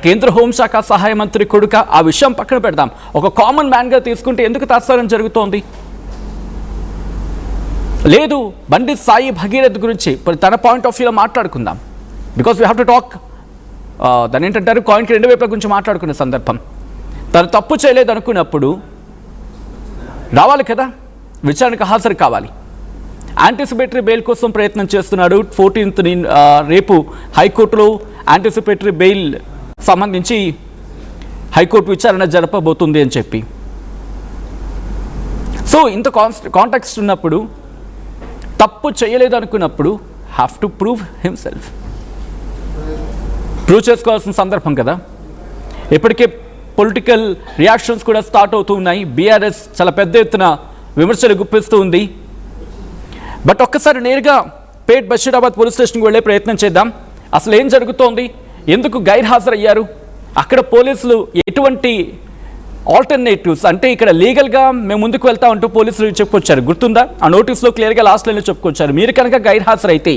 కేంద్ర హోంశాఖ సహాయ మంత్రి కొడుక ఆ విషయం పక్కన పెడదాం. ఒక కామన్ మ్యాన్గా తీసుకుంటే ఎందుకు తాత్సారం జరుగుతోంది? లేదు, బండి సాయి భగీరథ్ గురించి తన పాయింట్ ఆఫ్ వ్యూలో మాట్లాడుకుందాం. Because we have to talk, దాని ఏంటంటారు, కాయిన్కి రెండు వైపుల గురించి మాట్లాడుకునే సందర్భం. తను తప్పు చేయలేదు అనుకున్నప్పుడు రావాలి కదా, విచారణకు హాజరు కావాలి. యాంటిసిపేటరీ బెయిల్ కోసం ప్రయత్నం చేస్తున్నాడు. 14th రేపు హైకోర్టులో యాంటిసిపేటరీ బెయిల్ సంబంధించి హైకోర్టు విచారణ జరపబోతుంది అని చెప్పి. సో ఇంత కాంటెక్స్ట్ ఉన్నప్పుడు, తప్పు చేయలేదు అనుకున్నప్పుడు have to prove himself, prove చేసుకోవాల్సిన సందర్భం కదా. ఇప్పటికే పొలిటికల్ రియాక్షన్స్ కూడా స్టార్ట్ అవుతూ ఉన్నాయి. బీఆర్ఎస్ చాలా పెద్ద ఎత్తున విమర్శలు గుప్పిస్తూ ఉంది. బట్ ఒక్కసారి నేరుగా పేట్ బషీరాబాద్ పోలీస్ స్టేషన్కి వెళ్ళే ప్రయత్నం చేద్దాం. అసలు ఏం జరుగుతోంది, ఎందుకు గైర్హాజరయ్యారు, అక్కడ పోలీసులు ఎటువంటి ఆల్టర్నేటివ్స్, అంటే ఇక్కడ లీగల్గా మేము ముందుకు వెళ్తా అంటూ పోలీసులు చెప్పుకొచ్చారు. గుర్తుందా? ఆ నోటీస్లో క్లియర్గా లాస్ట్ లైన్లో చెప్పుకొచ్చారు, మీరు కనుక గైర్హాజరైతే,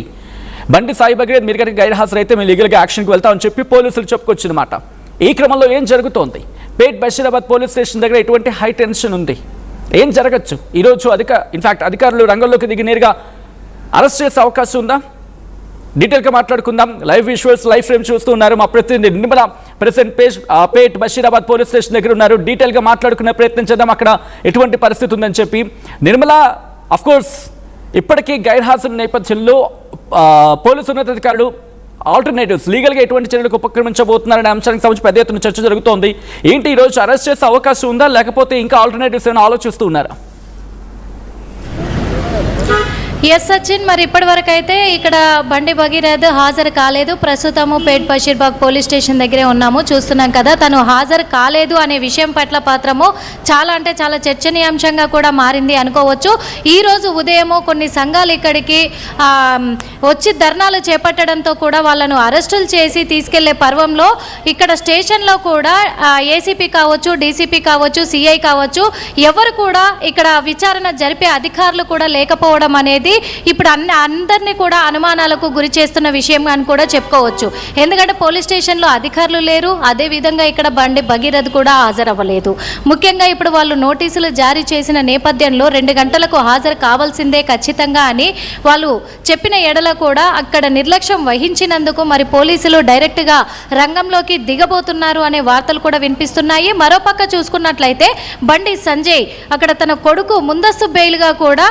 బండి సాయి భగీరథ్ మీరు కనుక గైర్హాజరైతే మేము లీగల్గా యాక్షన్కి వెళ్తామని చెప్పి పోలీసులు చెప్పుకొచ్చిందన్నమాట. ఈ క్రమంలో ఏం జరుగుతోంది? పేట్ బషీరాబాద్ పోలీస్ స్టేషన్ దగ్గర ఎటువంటి హై టెన్షన్ ఉంది, ఏం జరగచ్చు ఈరోజు? ఇన్ఫాక్ట్ అధికారులు రంగంలోకి దిగి నేరుగా అరెస్ట్ చేసే అవకాశం ఉందా? డీటెయిల్గా మాట్లాడుకుందాం. లైవ్ విజువల్స్, లైవ్ ఫ్రేమ్ చూస్తూ ఉన్నారు మా ప్రతినిధి నిర్మల. ప్రెసెంట్ పేట్ బషీరాబాద్ పోలీస్ స్టేషన్ దగ్గర ఉన్నారు. డీటెయిల్గా మాట్లాడుకునే ప్రయత్నం చేద్దాం అక్కడ ఎటువంటి పరిస్థితి ఉందని చెప్పి. నిర్మల, అఫ్కోర్స్ ఇప్పటికీ గైర్హాజరు నేపథ్యంలో పోలీసు ఉన్నతాధికారులు ఆల్టర్నేటివ్స్, లీగల్గా ఎటువంటి చర్యలకు ఉపక్రమించబోతున్నారనే అంశానికి సంబంధించి పెద్ద ఎత్తున చర్చ జరుగుతోంది. ఏంటి ఈరోజు అరెస్ట్ చేసే అవకాశం ఉందా, లేకపోతే ఇంకా ఆల్టర్నేటివ్స్ ఏమైనా ఆలోచిస్తూ ఉన్నారా? ఎస్ సచిన్, మరి ఇప్పటి వరకు అయితే ఇక్కడ బండి భగీరథ్ హాజరు కాలేదు. ప్రస్తుతము పేట్ బషీర్బాగ్ పోలీస్ స్టేషన్ దగ్గరే ఉన్నాము, చూస్తున్నాం కదా. తను హాజరు కాలేదు అనే విషయం పట్ల పాత్రము చాలా అంటే చాలా చర్చనీయాంశంగా కూడా మారింది అనుకోవచ్చు. ఈరోజు ఉదయము కొన్ని సంఘాలు ఇక్కడికి వచ్చి ధర్నాలు చేపట్టడంతో కూడా వాళ్ళను అరెస్టులు చేసి తీసుకెళ్లే పర్వంలో ఇక్కడ స్టేషన్లో కూడా ఏసీపీ కావచ్చు, డీసీపీ కావచ్చు, సిఐ కావచ్చు, ఎవరు కూడా ఇక్కడ విచారణ జరిపే అధికారులు కూడా లేకపోవడం అనేది ఇప్పుడు అందరినీ కూడా అనుమానాలకు గురి చేస్తున్న విషయం అని కూడా చెప్పుకోవచ్చు. ఎందుకంటే పోలీస్ స్టేషన్లో అధికారులు లేరు, అదేవిధంగా ఇక్కడ బండి భగీరథ్ కూడా హాజరవ్వలేదు. ముఖ్యంగా ఇప్పుడు వాళ్ళు నోటీసులు జారీ చేసిన నేపథ్యంలో 2 గంటలకు హాజరు కావాల్సిందే ఖచ్చితంగా అని వాళ్ళు చెప్పిన ఎడల కూడా అక్కడ నిర్లక్ష్యం వహించినందుకు మరి పోలీసులు డైరెక్ట్గా రంగంలోకి దిగబోతున్నారు అనే వార్తలు కూడా వినిపిస్తున్నాయి. మరోపక్క చూసుకున్నట్లయితే బండి సంజయ్ అక్కడ తన కొడుకు ముందస్తు బెయిల్గా కూడా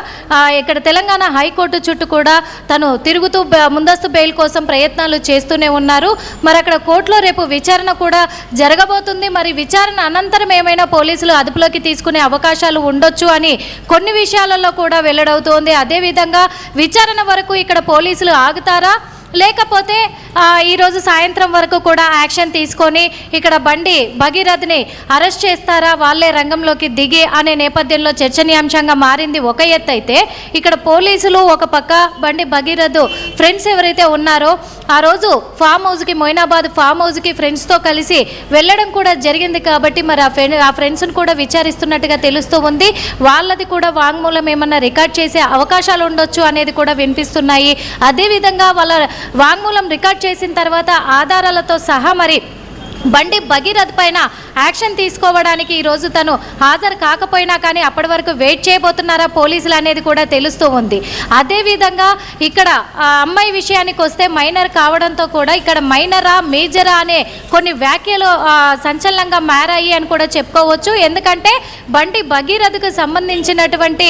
ఇక్కడ తెలంగాణ హైకోర్టు చుట్టూ కూడా తను తిరుగుతూ ముందస్తు బెయిల్ కోసం ప్రయత్నాలు చేస్తూనే ఉన్నారు. మరి అక్కడ కోర్టులో రేపు విచారణ కూడా జరగబోతుంది. మరి విచారణ అనంతరం ఏమైనా పోలీసులు అదుపులోకి తీసుకునే అవకాశాలు ఉండొచ్చు అని కొన్ని విషయాలలో కూడా వెల్లడవుతోంది. అదేవిధంగా విచారణ వరకు ఇక్కడ పోలీసులు ఆగుతారా, లేకపోతే ఈరోజు సాయంత్రం వరకు కూడా యాక్షన్ తీసుకొని ఇక్కడ బండి భగీరథ్ని అరెస్ట్ చేస్తారా, వాళ్ళే రంగంలోకి దిగి అనే నేపథ్యంలో చర్చనీయాంశంగా మారింది ఒక ఎత్తు అయితే, ఇక్కడ పోలీసులు ఒక పక్క బండి భగీరథ్ ఫ్రెండ్స్ ఎవరైతే ఉన్నారో ఆ రోజు ఫామ్ హౌస్కి, మొయినాబాద్ ఫామ్ హౌస్కి ఫ్రెండ్స్తో కలిసి వెళ్ళడం కూడా జరిగింది కాబట్టి మరి ఆ ఫ్రెండ్స్ను కూడా విచారిస్తున్నట్టుగా తెలుస్తూ ఉంది. వాళ్ళది కూడా వాంగ్మూలం ఏమన్నా రికార్డ్ చేసే అవకాశాలు ఉండొచ్చు అనేది కూడా వినిపిస్తున్నాయి. అదేవిధంగా వాళ్ళ వాంగ్మూలం రికార్డ్ చేసిన తర్వాత ఆధారాలతో సహా మరి బండి భగీరథ్ పైన యాక్షన్ తీసుకోవడానికి ఈరోజు తను హాజరు కాకపోయినా కానీ అప్పటి వరకు వెయిట్ చేయబోతున్నారా పోలీసులు అనేది కూడా తెలుస్తూ ఉంది. అదేవిధంగా ఇక్కడ అమ్మాయి విషయానికి వస్తే మైనర్ కావడంతో కూడా ఇక్కడ మైనరా మేజరా అనే కొన్ని వ్యాఖ్యలు సంచలనంగా మారాయి అని కూడా చెప్పుకోవచ్చు. ఎందుకంటే బండి భగీరథ్కు సంబంధించినటువంటి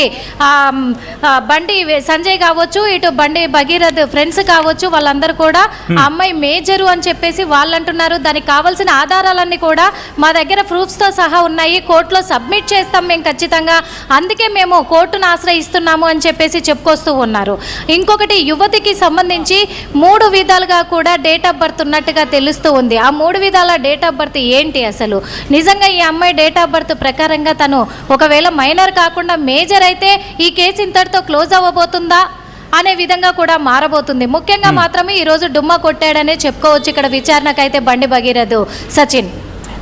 బండి సంజయ్ కావచ్చు, ఇటు బండి భగీరథ్ ఫ్రెండ్స్ కావచ్చు, వాళ్ళందరూ కూడా అమ్మాయి మేజరు అని చెప్పేసి వాళ్ళు అంటున్నారు. దానికి కావాల్సిన ఆధారాలన్నీ కూడా మా దగ్గర ప్రూఫ్స్తో సహా ఉన్నాయి, కోర్టులో సబ్మిట్ చేస్తాం మేము ఖచ్చితంగా, అందుకే మేము కోర్టును ఆశ్రయిస్తున్నాము అని చెప్పేసి చెప్పుకొస్తూ ఉన్నారు. ఇంకొకటి, యువతికి సంబంధించి 3 విధాలుగా కూడా డేట్ ఆఫ్ బర్త్ ఉన్నట్టుగా తెలుస్తూ ఉంది. ఆ 3 విధాల డేట్ ఆఫ్ బర్త్ ఏంటి అసలు? నిజంగా ఈ అమ్మాయి డేట్ ఆఫ్ బర్త్ ప్రకారంగా తను ఒకవేళ మైనర్ కాకుండా మేజర్ అయితే ఈ కేసు ఇంతటితో క్లోజ్ అవ్వబోతుందా అనే విధంగా కూడా మారబోతుంది. ముఖ్యంగా మాత్రమే ఈరోజు డుమ్మా కొట్టాడనే చెప్పుకోవచ్చు ఇక్కడ విచారణకైతే బండి భగీరథ్. సచిన్,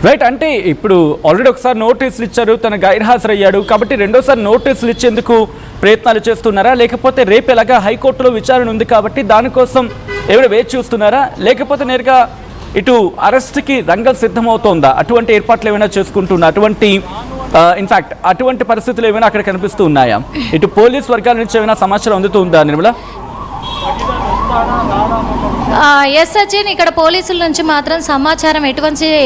రైట్, అంటే ఇప్పుడు ఆల్రెడీ ఒకసారి నోటీసులు ఇచ్చారు, తన గైర్హాజరయ్యాడు కాబట్టి రెండోసారి నోటీసులు ఇచ్చేందుకు ప్రయత్నాలు చేస్తున్నారా, లేకపోతే రేపు ఎలాగా హైకోర్టులో విచారణ ఉంది కాబట్టి దానికోసం ఏమైనా వేచి చూస్తున్నారా, లేకపోతే నేరుగా ఇటు అరెస్ట్కి రంగం సిద్ధమవుతోందా? అటువంటి ఏర్పాట్లు ఏమైనా చేసుకుంటున్నా? ఇన్ఫాక్ట్ అటువంటి పరిస్థితులు ఏమైనా అక్కడ కనిపిస్తూ ఉన్నాయా? ఇటు పోలీస్ వర్గాల నుంచి ఏమైనా సమాచారం అందుతుందా నిర్మల? ఎస్ సచిన్, ఇక్కడ పోలీసుల నుంచి మాత్రం సమాచారం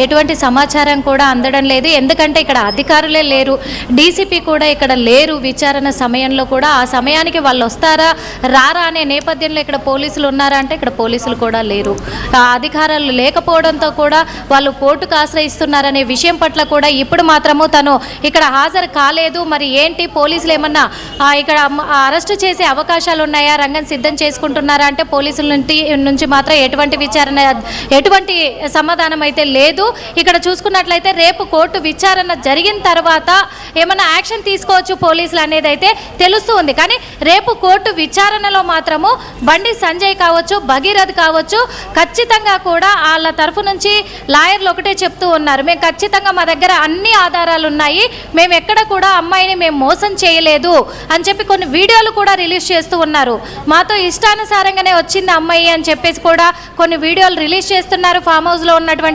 ఎటువంటి సమాచారం కూడా అందడం లేదు. ఎందుకంటే ఇక్కడ అధికారులే లేరు, డీసీపీ కూడా ఇక్కడ లేరు. విచారణ సమయంలో కూడా ఆ సమయానికి వాళ్ళు వస్తారా రారా అనే నేపథ్యంలో ఇక్కడ పోలీసులు ఉన్నారా అంటే ఇక్కడ పోలీసులు కూడా లేరు. అధికారులు లేకపోవడంతో కూడా వాళ్ళు కోర్టుకు ఆశ్రయిస్తున్నారనే విషయం పట్ల కూడా ఇప్పుడు మాత్రము తను ఇక్కడ హాజరు కాలేదు. మరి ఏంటి, పోలీసులు ఏమన్నా ఇక్కడ అరెస్టు చేసే అవకాశాలు ఉన్నాయా, రంగం సిద్ధం చేసుకుంటున్నారా అంటే పోలీసుల నుంచి మాత్రం ఎటువంటి సమాధానం అయితే లేదు. ఇక్కడ చూసుకున్నట్లయితే రేపు కోర్టు విచారణ జరిగిన తర్వాత ఏమైనా యాక్షన్ తీసుకోవచ్చు పోలీసులు అనేది అయితే తెలుస్తూ ఉంది. కానీ రేపు కోర్టు విచారణలో మాత్రము బండి సంజయ్ కావచ్చు, భగీరథ్ కావచ్చు, ఖచ్చితంగా కూడా వాళ్ళ తరఫు నుంచి లాయర్లు ఒకటే చెప్తూ ఉన్నారు, మేము ఖచ్చితంగా మా దగ్గర అన్ని ఆధారాలు ఉన్నాయి, మేము ఎక్కడ కూడా అమ్మాయిని మేము మోసం చేయలేదు అని చెప్పి కొన్ని వీడియోలు కూడా రిలీజ్ చేస్తూ ఉన్నారు. మాతో ఇష్టానుసారంగానే వచ్చింది అమ్మాయి అని చెప్పేసి కూడా కొన్ని వీడియోలు రిలీజ్ చేస్తున్నారు. ఫామ్ హౌస్లో ఉన్నటువంటి